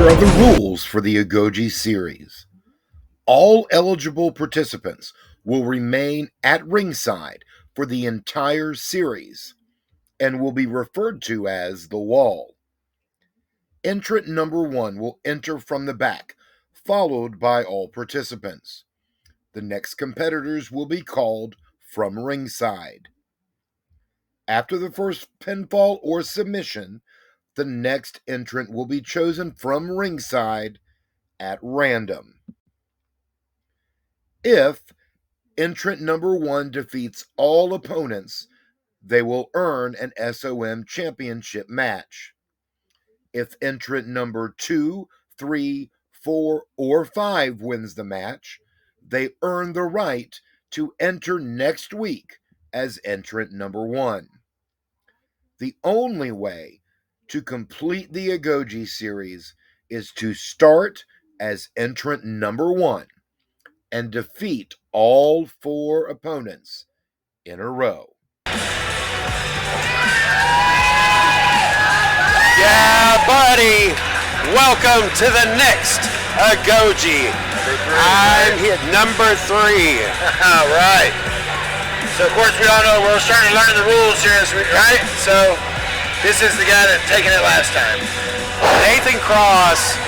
Here are the rules for the Agoge series. All eligible participants will remain at ringside for the entire series and will be referred to as the wall. Entrant number 1 will enter from the back, followed by all participants. The next competitors will be called from ringside. After the first pinfall or submission, the next entrant will be chosen from ringside at random. If entrant number 1 defeats all opponents, they will earn an SOM championship match. If entrant number 2, 3, 4, or 5 wins the match, they earn the right to enter next week as entrant number 1. The only way to complete the Agoge series is to start as entrant number 1 and defeat all 4 opponents in a row. Yeah, buddy! Welcome to the next Agoge. I'm hit number 3. All right. So, of course, we all know we're starting to learn the rules here, right? So, this is the guy that's taken it last time. Nathan Cross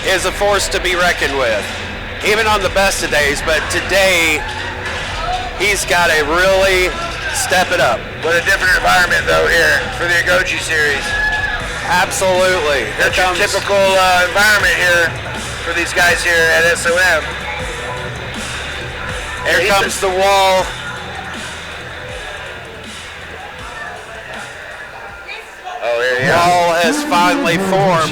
is a force to be reckoned with, even on the best of days, but today he's got to really step it up. What a different environment, though, here for the Agoge series. Absolutely. That's your typical environment here for these guys here at SOM. Here comes the wall. Oh, here you go. Wall has finally formed.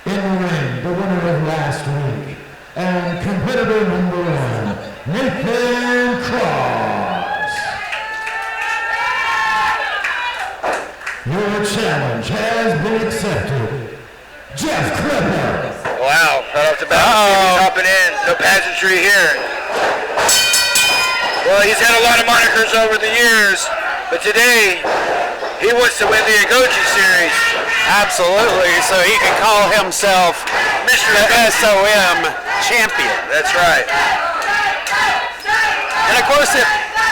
In the ring, the winner of last week, and competitor number 1, Nathan Cross. Your challenge has been accepted. Jeff Clipper. Wow, right off the bat, he's hopping in. No pageantry here. Well, he's had a lot of monikers over the years, but today he wants to win the Agoge series. Absolutely, so he can call himself Mr. the SOM champion. That's right. And of course, it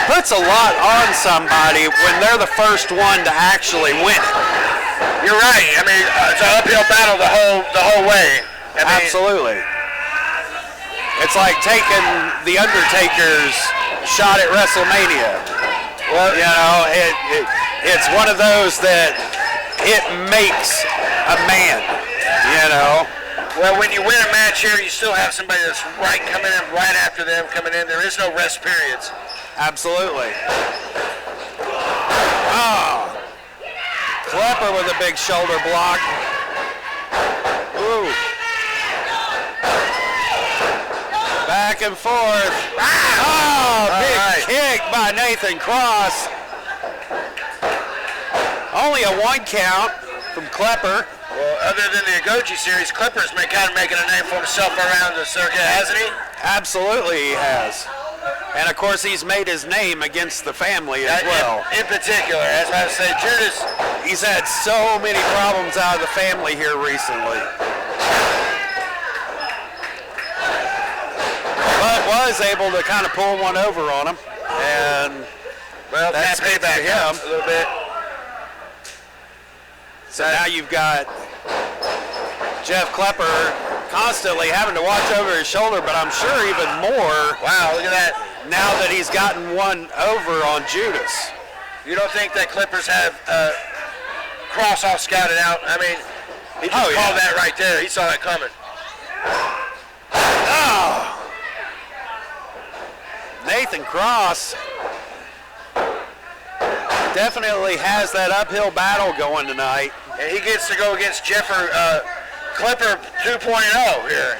puts a lot on somebody when they're the first one to actually win it. You're right. I mean, it's an uphill battle the whole way. I mean, absolutely. It's like taking the Undertaker's shot at WrestleMania. Well, you know, it's one of those that it makes a man, you know. Well, when you win a match here, you still have somebody that's coming in right after them coming in. There is no rest periods. Absolutely. Oh. Klepper with a big shoulder block. Ooh. Back and forth. Oh, big kick by Nathan Cross. Only a 1 count from Klepper. Well, other than the Agoge series, Klepper's kind of making a name for himself around the circuit, hasn't he? Absolutely he has. And of course he's made his name against the family as well. In particular, as I say, Judas. He's had so many problems out of the family here recently. But was able to kind of pull one over on him. And well, that's good for him. A little bit. So now you've got Jeff Klepper constantly having to watch over his shoulder, but I'm sure even more. Wow, look at that. Now that he's gotten one over on Judas. You don't think that Clippers have Cross all scouted out? I mean, he just called that right there. He saw that coming. Oh. Nathan Cross definitely has that uphill battle going tonight. And he gets to go against Klepper 2.0 here.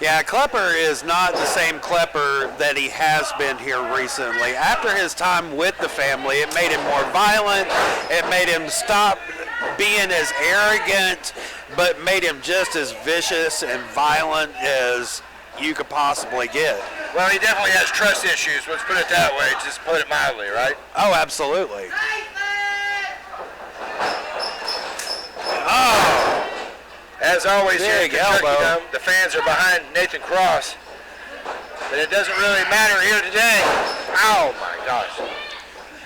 Yeah, Klepper is not the same Klepper that he has been here recently. After his time with the family, it made him more violent. It made him stop being as arrogant, but made him just as vicious and violent as you could possibly get. Well, he definitely has trust issues. Let's put it that way, just put it mildly, right? Oh, absolutely. Oh. As always, here in Big Kentucky elbow. Dome, the fans are behind Nathan Cross. But it doesn't really matter here today. Oh, my gosh.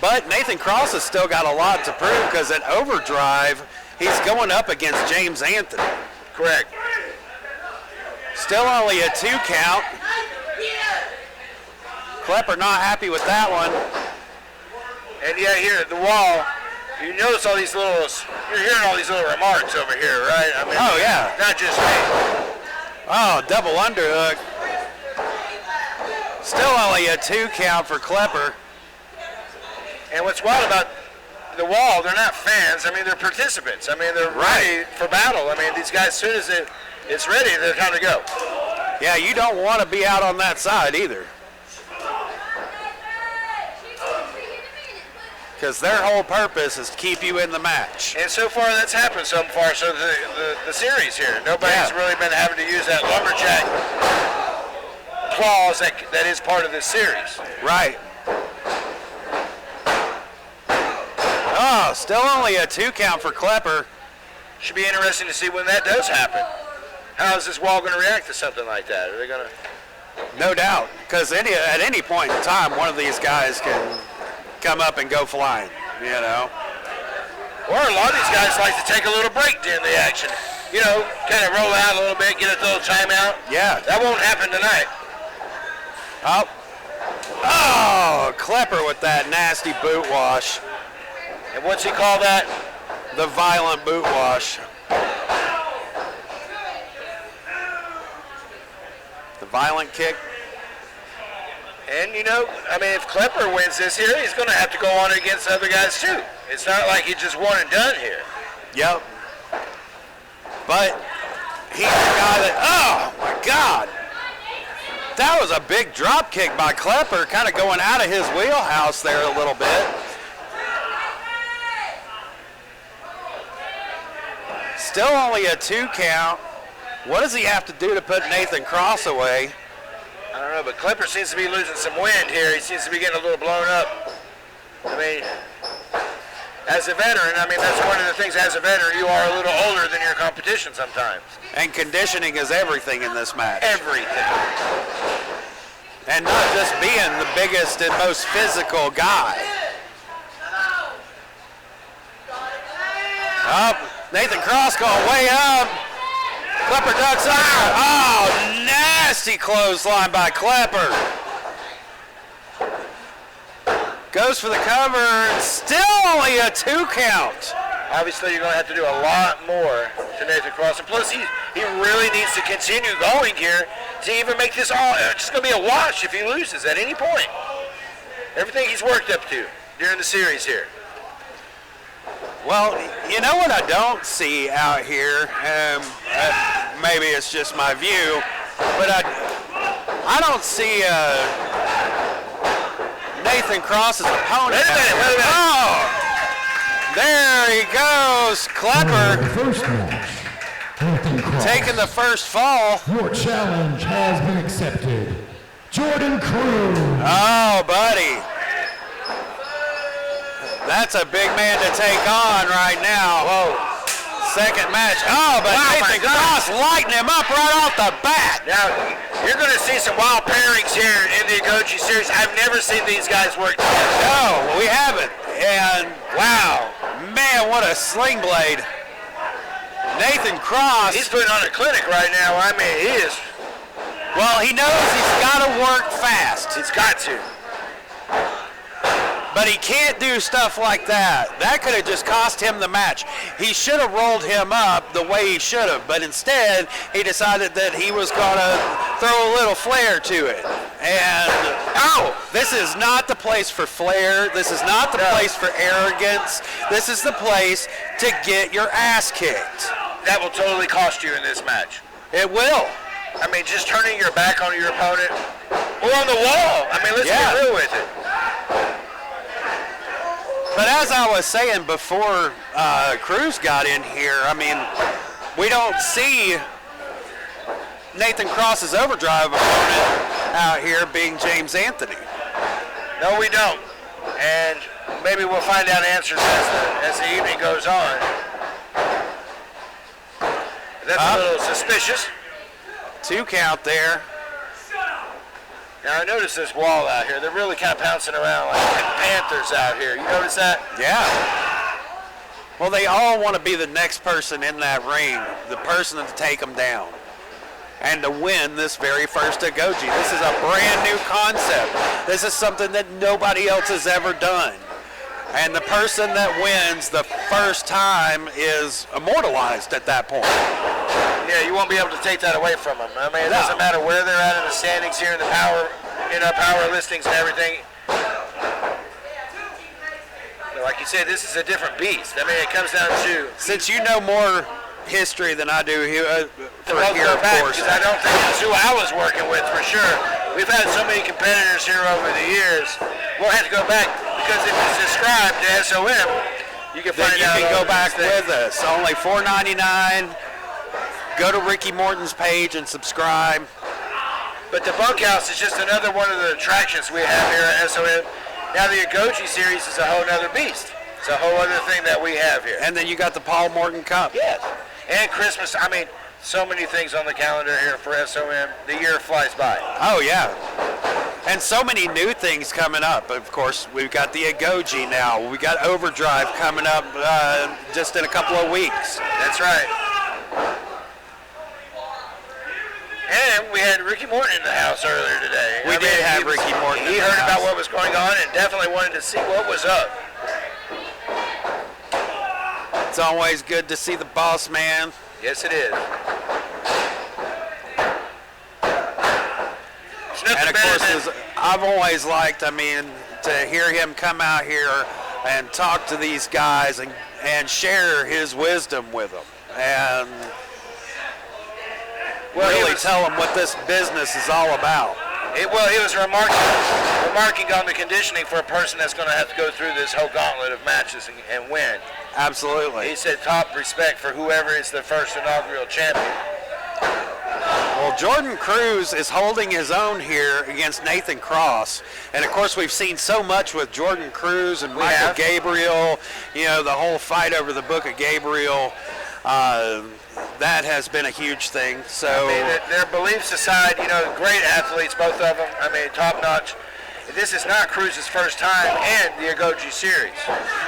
But Nathan Cross has still got a lot to prove because at Overdrive, he's going up against James Anthony. Correct. Still only a 2 count. Klepper not happy with that one. And yeah, here at the wall, you notice all these little, you're hearing all these little remarks over here, right? I mean, Oh, yeah. Not just me. Oh, double underhook. Still only a 2 count for Klepper. And what's wild about the wall, they're not fans. I mean, they're participants. I mean, they're ready for battle. I mean, these guys, as soon as it's ready, they're time to go. Yeah, you don't want to be out on that side either. Because their whole purpose is to keep you in the match. And so far, that's happened so far. So the series here, nobody's really been having to use that lumberjack clause that is part of this series. Right. Oh, still only a 2 count for Klepper. Should be interesting to see when that does happen. How is this wall going to react to something like that? Are they going to? No doubt. Because at any point in time, one of these guys can come up and go flying, you know. Or a lot of these guys like to take a little break during the action. You know, kind of roll out a little bit, get a little timeout. Yeah. That won't happen tonight. Oh, Klepper with that nasty boot wash. And what's he call that? The violent boot wash. The violent kick. And, you know, I mean, if Klepper wins this here, he's going to have to go on against other guys, too. It's not like he just won and done here. Yep. But he's the guy that, oh, my God. That was a big drop kick by Klepper, kind of going out of his wheelhouse there a little bit. Still only a 2 count. What does he have to do to put Nathan Cross away? I don't know, but Klepper seems to be losing some wind here. He seems to be getting a little blown up. I mean, as a veteran, I mean, that's one of the things. As a veteran, you are a little older than your competition sometimes. And conditioning is everything in this match. Everything. And not just being the biggest and most physical guy. Up, Nathan Cross going way up. Klepper ducks out. Oh, nasty clothesline by Klepper. Goes for the cover, and still only a 2 count. Obviously, you're going to have to do a lot more to Nathan Cross. And plus, he really needs to continue going here to even make this all. It's just going to be a wash if he loses at any point. Everything he's worked up to during the series here. Well, you know what I don't see out here? Maybe it's just my view, but I don't see Nathan Cross's opponent. Wait a minute. Oh, there he goes, Klepper. First match, Nathan Cross. Taking the first fall. Your challenge has been accepted. Jordan Cruz. Oh, buddy. That's a big man to take on right now. Whoa. Second match. Oh, but Wow, Nathan Cross lighting him up right off the bat. Now, you're going to see some wild pairings here in the Agoge series. I've never seen these guys work together. No, we haven't. And wow, man, what a sling blade. Nathan Cross. He's putting on a clinic right now. I mean, he is. Well, he knows he's got to work fast. He's got to. But he can't do stuff like that. That could have just cost him the match. He should have rolled him up the way he should have, but instead he decided that he was going to throw a little flair to it. And, this is not the place for flair. This is not the place for arrogance. This is the place to get your ass kicked. That will totally cost you in this match. It will. I mean, just turning your back on your opponent or on the wall. I mean, let's get real with it. But as I was saying before Cruz got in here, I mean, we don't see Nathan Cross's overdrive opponent out here being James Anthony. No, we don't. And maybe we'll find out answers as the evening goes on. That's a little suspicious. 2 count there. Now I notice this wall out here. They're really kind of pouncing around like panthers out here. You notice that? Yeah. Well, they all want to be the next person in that ring, the person to take them down, and to win this very first Agoge. This is a brand new concept. This is something that nobody else has ever done. And the person that wins the first time is immortalized at that point. Yeah, you won't be able to take that away from them. I mean, it doesn't matter where they're at in the standings here in the power, power listings and everything. Like you said, this is a different beast. I mean, it comes down to... Since you know more history than I do here, for here, of course. Because I don't think it's who I was working with, for sure. We've had so many competitors here over the years. We'll have to go back, because if it's described to SOM, you can find out. You can go back with us. Only $4.99. Go to Ricky Morton's page and subscribe. But the bunkhouse is just another one of the attractions we have here at SOM. Now the Agoge series is a whole other beast. It's a whole other thing that we have here. And then you got the Paul Morton Cup. Yes. And Christmas. I mean, so many things on the calendar here for SOM. The year flies by. Oh, yeah. And so many new things coming up. Of course, we've got the Agoge now. We got Overdrive coming up just in a couple of weeks. That's right. And we had Ricky Morton in the house earlier today. We did have Ricky Morton. He heard about what was going on and definitely wanted to see what was up. It's always good to see the boss man. Yes, it is. And of course, I've always liked, I mean, to hear him come out here and talk to these guys and share his wisdom with them. And really tell them what this business is all about. He was remarking on the conditioning for a person that's going to have to go through this whole gauntlet of matches and win. Absolutely. He said top respect for whoever is the first inaugural champion. Well, Jordan Cruz is holding his own here against Nathan Cross. And, of course, we've seen so much with Jordan Cruz and Michael Gabriel, the whole fight over the Book of Gabriel. That has been a huge thing. So I mean, their beliefs aside, great athletes, both of them. I mean, top notch. This is not Cruz's first time in the Agoge series.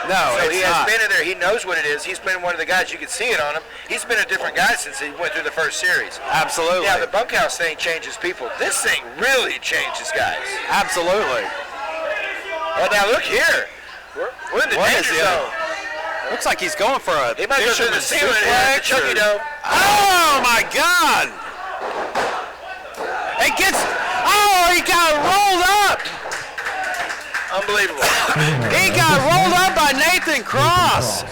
No, so it's he has not. been in there. He knows what it is. He's been one of the guys. You can see it on him. He's been a different guy since he went through the first series. Absolutely. Yeah, the bunkhouse thing changes people. This thing really changes guys. Absolutely. Oh, now look here. We're in the danger zone. Looks like he's going for a He might go through the ceiling here at the Chucky Dome. Oh, my God. He got rolled up. Unbelievable. He got rolled up by Nathan Cross.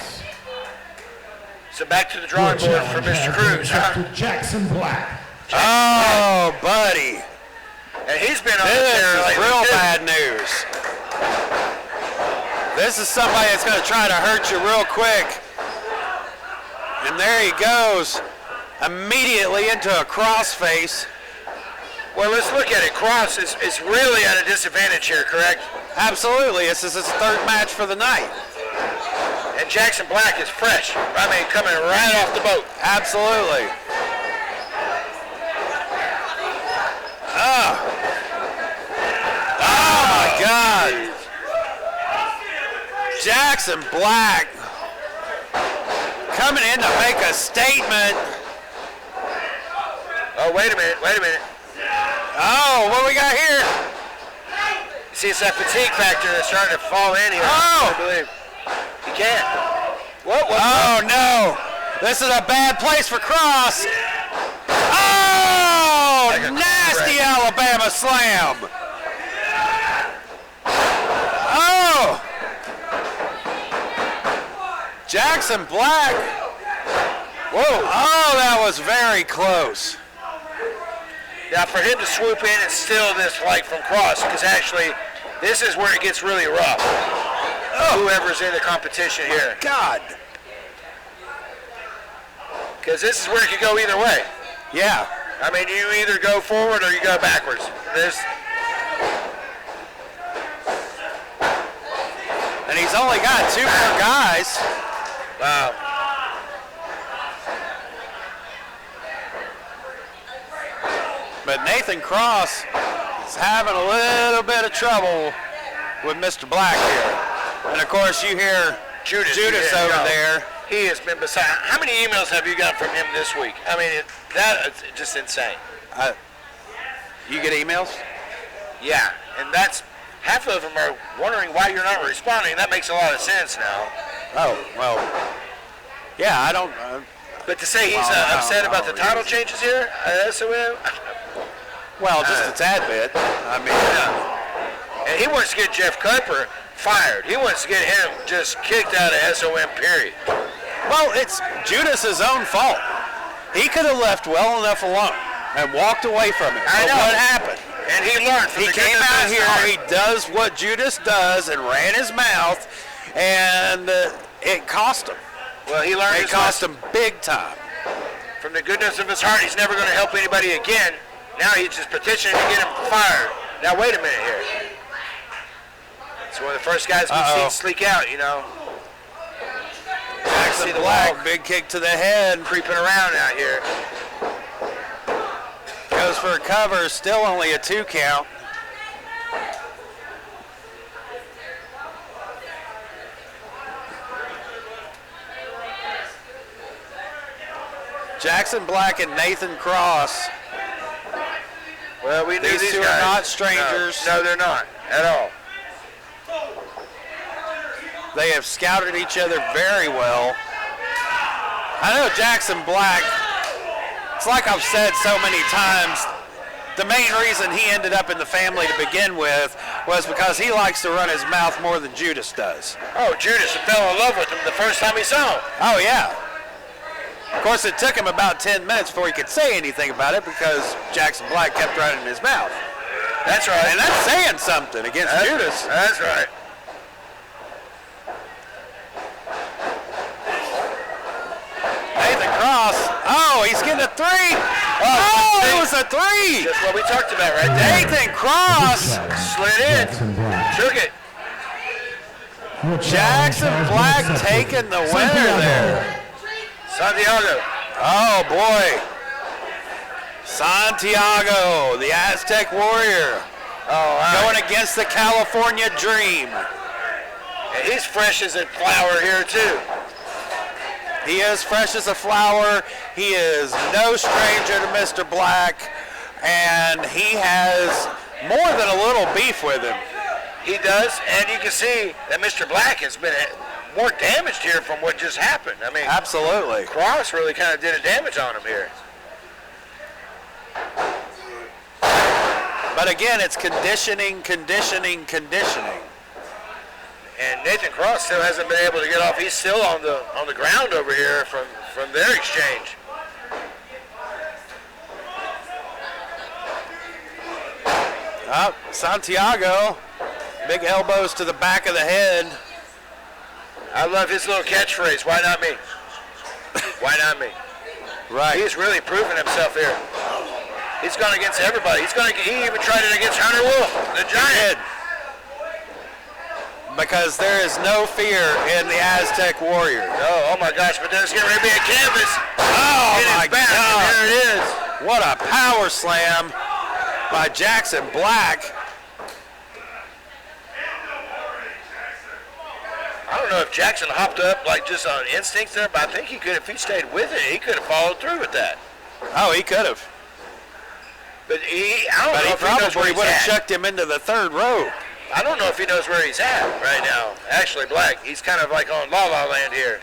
So back to the drawing board for Mr. Cruz, huh? Jackson Black. Oh, buddy. And he's been on this there is lately, real too. bad news. This is somebody that's going to try to hurt you real quick. And there he goes, immediately into a crossface. Well, let's look at it. Cross is really at a disadvantage here, correct? Absolutely. This is his third match for the night. And Jackson Black is fresh. I mean, coming right off the boat. Absolutely. Oh my God. Jackson Black coming in to make a statement. Oh, wait a minute. Oh, what we got here? See, it's that fatigue factor that's starting to fall in here. Oh! I believe. He can't. What? Oh, no. This is a bad place for Cross. Oh, Like a nasty correct. Alabama slam. Oh. Jackson Black. Whoa. Oh, that was very close. Now, for him to swoop in and steal this fight from Cross, because actually, this is where it gets really rough. Oh. Whoever's in the competition here. God. Because this is where it could go either way. Yeah. I mean, you either go forward or you go backwards. And he's only got 2 more guys. Wow. But Nathan Cross is having a little bit of trouble with Mr. Black here. And of course you hear Judas over there. He has been beside. How many emails have you got from him this week? I mean, that's just insane. You get emails? Yeah, and that's half of them are wondering why you're not responding. That makes a lot of sense now. Oh, well, yeah, I don't. But to say he's upset about the title changes here at SOM? Well, just a tad bit. I mean, and he wants to get Jeff Klepper fired. He wants to get him just kicked out of SOM, period. well, it's Judas's own fault. He could have left well enough alone and walked away from it. I But know. what happened? And he learned from He the came goodness of out his here, heart. he does what Judas does and ran his mouth, and it cost him. Well, he learned It his cost lesson. him big time. From the goodness of his heart, he's never going to help anybody again. Now he's just petitioning to get him fired. Now, wait a minute here. It's one of the first guys we've seen sleek out, you know. Jackson See the Black, wall big kick to the head. creeping around out here. Goes for a cover, still only a 2 count. Jackson Black and Nathan Cross. Well, we knew These these two are guys. not strangers. No, they're not at all. They have scouted each other very well. I know Jackson Black, it's like I've said so many times, the main reason he ended up in the family to begin with was because he likes to run his mouth more than Judas does. Oh, Judas fell in love with him the first time he saw him. Oh, yeah. Of course, it took him about 10 minutes before he could say anything about it because Jackson Black kept running his mouth. That's right. And that's saying something against Judas. That's right. Nathan Cross. Oh, he's getting a 3. Oh, it was a 3. That's what we talked about right there. Nathan Cross Slid in. Jackson Black. Took it. Jackson Black taking the winner there. Santiago. Oh, boy. Santiago, the Aztec Warrior, going against the California Dream. And he's fresh as a flower here, too. He is fresh as a flower. He is no stranger to Mr. Black, and he has more than a little beef with him. He does, and you can see that Mr. Black has been more damaged here from what just happened. I mean, Absolutely. Cross really kind of did a damage on him here. But again, it's conditioning. And Nathan Cross still hasn't been able to get off. He's still on the ground over here from their exchange. Santiago, big elbows to the back of the head. I love his little catchphrase, why not me? Why not me? Right. He's really proven himself here. He's gone against everybody. He even tried it against Hunter Wolf, the Giant. Because there is no fear in the Aztec Warrior. Oh my gosh, but there's getting ready to be a canvas. Oh In his my back, and God. there it is. What a power slam by Jackson Black. I don't know if Jackson hopped up like just on instinct there, but I think he could, if he stayed with it, he could have followed through with that. Oh, he could have. But I don't But know he if he knows where probably he's would have at. chucked him into the third row. I don't know if he knows where he's at right now. Actually, Black, he's kind of like on La La Land here.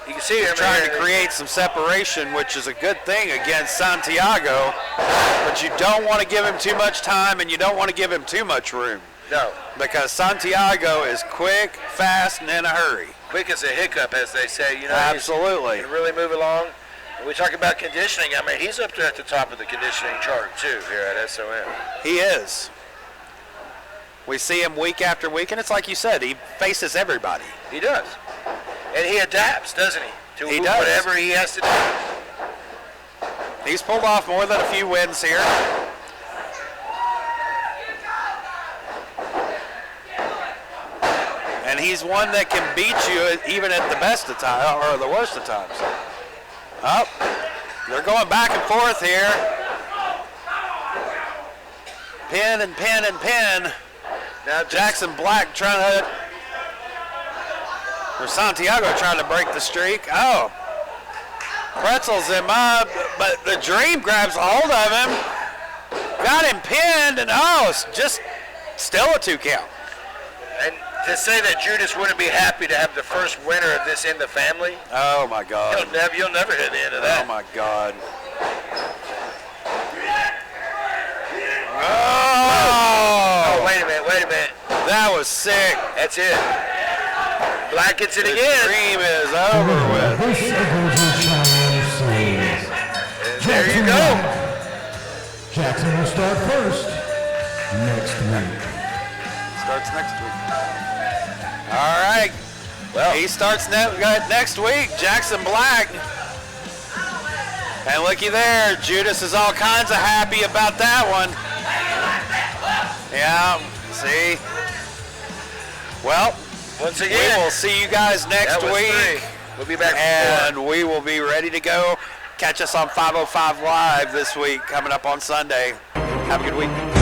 You can see him Trying here. to create some separation, which is a good thing against Santiago. But you don't want to give him too much time, and you don't want to give him too much room. No, Because Santiago is quick, fast, and in a hurry. quick as a hiccup, as they say. You know, Absolutely. He can really move along. And we talk about conditioning. I mean, he's up there at the top of the conditioning chart too here at SOM. He is. We see him week after week, and it's like you said, he faces everybody. He does, and he adapts, doesn't he? To He does. whatever he has to do. He's pulled off more than a few wins here. And he's one that can beat you even at the best of times, or the worst of times. Oh, they're going back and forth here. Pin and pin and pin. Now Jackson Black trying to, or Santiago trying to break the streak. Oh. Pretzels him up, but the Dream grabs a hold of him. Got him pinned, and it's just still a 2 count. And to say that Judas wouldn't be happy to have the first winner of this in the family, Oh my God. you'll never hear the end of that. Oh my God. Oh, Oh, wait a minute. that was sick. That's it. Black gets it The again. Dream is over with. This Agoge challenge says There you Jackson go. Black. Jackson will start first next week. Starts next week. All right. Well, He starts next week, Jackson Black. And looky there, Judas is all kinds of happy about that one. Yeah, see? Well, once we again, will see you guys next that was week. 3. We'll be back for 4. And we will be ready to go. Catch us on 505 Live this week, coming up on Sunday. Have a good week.